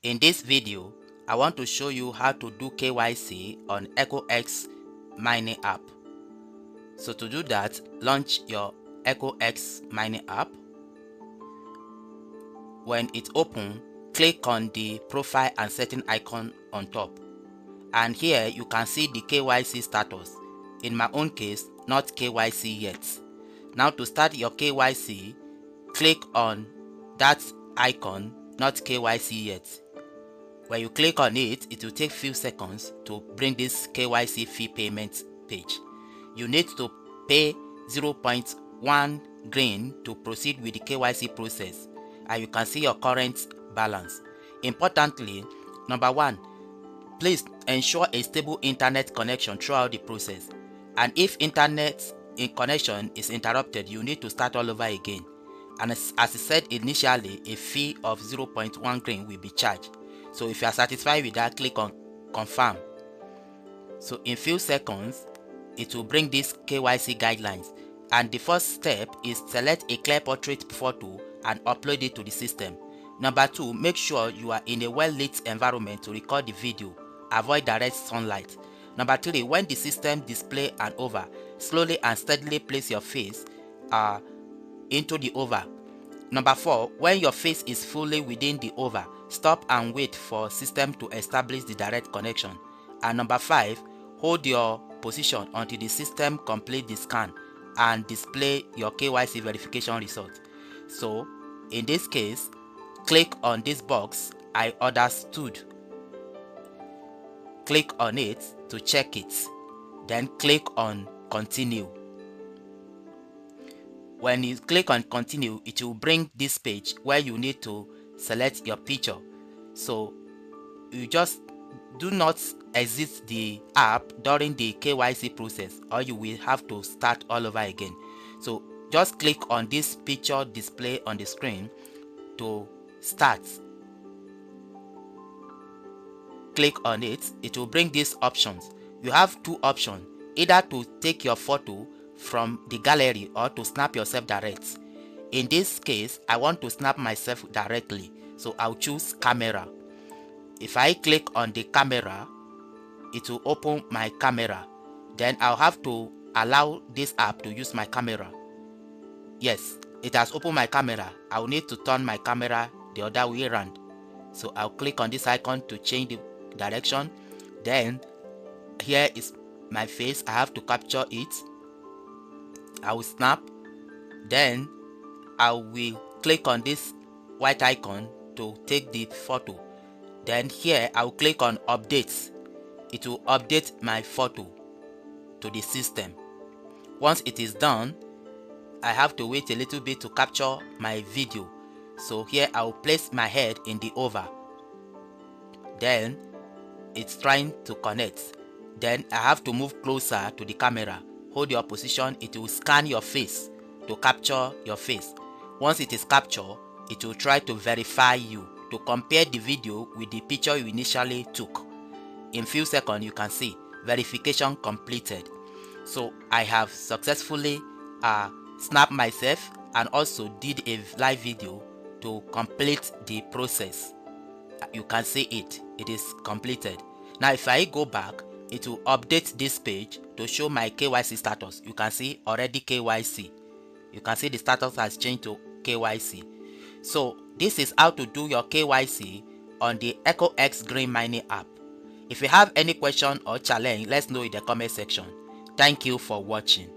In this video, I want to show you how to do KYC on EcoX Mining App. So to do that, launch your EcoX Mining App. When it's open, click on the profile and setting icon on top. And here you can see the KYC status. In my own case, not KYC yet. Now to start your KYC, click on that icon, not KYC yet. When you click on it, it will take few seconds to bring this KYC fee payment page. You need to pay 0.1 green to proceed with the KYC process, and you can see your current balance. Importantly, number one, please ensure a stable internet connection throughout the process. And if internet connection is interrupted, you need to start all over again. And as I said initially, a fee of 0.1 green will be charged. So if you are satisfied with that, click on confirm. So in few seconds, it will bring these KYC guidelines. And the first step is select a clear portrait photo and upload it to the system. Number two, make sure you are in a well-lit environment to record the video. Avoid direct sunlight. Number three, when the system displays an oval, slowly and steadily place your face into the oval. Number four, when your face is fully within the oval, stop and wait for system to establish the direct connection. And number five, hold your position until the system complete the scan and display your KYC verification result. So in this case, click on this box, I understood. Click on it to check it. Then click on continue. When you click on continue, it will bring this page where you need to select your picture. So you just do not exit the app during the KYC process, or you will have to start all over again. So just click on this picture display on the screen to start. Click on it, it will bring these options. You have two options, either to take your photo from the gallery or to snap yourself direct. In this case, I want to snap myself directly, so I'll choose camera. If I click on the camera, it will open my camera. Then I'll have to allow this app to use my camera. Yes, it has opened my camera. I'll need to turn my camera the other way around. So I'll click on this icon to change the direction. Then here is my face. I have to capture it. I will snap. Then I will click on this white icon to take the photo. Then here I will click on update. It will update my photo to the system. Once it is done, I have to wait a little bit to capture my video. So here I will place my head in the oval. Then it's trying to connect. Then I have to move closer to the camera. Hold your position, it will scan your face to capture your face. Once it is captured, it will try to verify you to compare the video with the picture you initially took. In few seconds, you can see verification completed. So I have successfully snapped myself and also did a live video to complete the process. You can see it is completed. Now if I go back, it will update this page to show my KYC status. You can see already KYC. You can see the status has changed to KYC. So this is how to do your KYC on the EcoX Green Mining App. If you have any question or challenge, let's know in the comment section. Thank you for watching.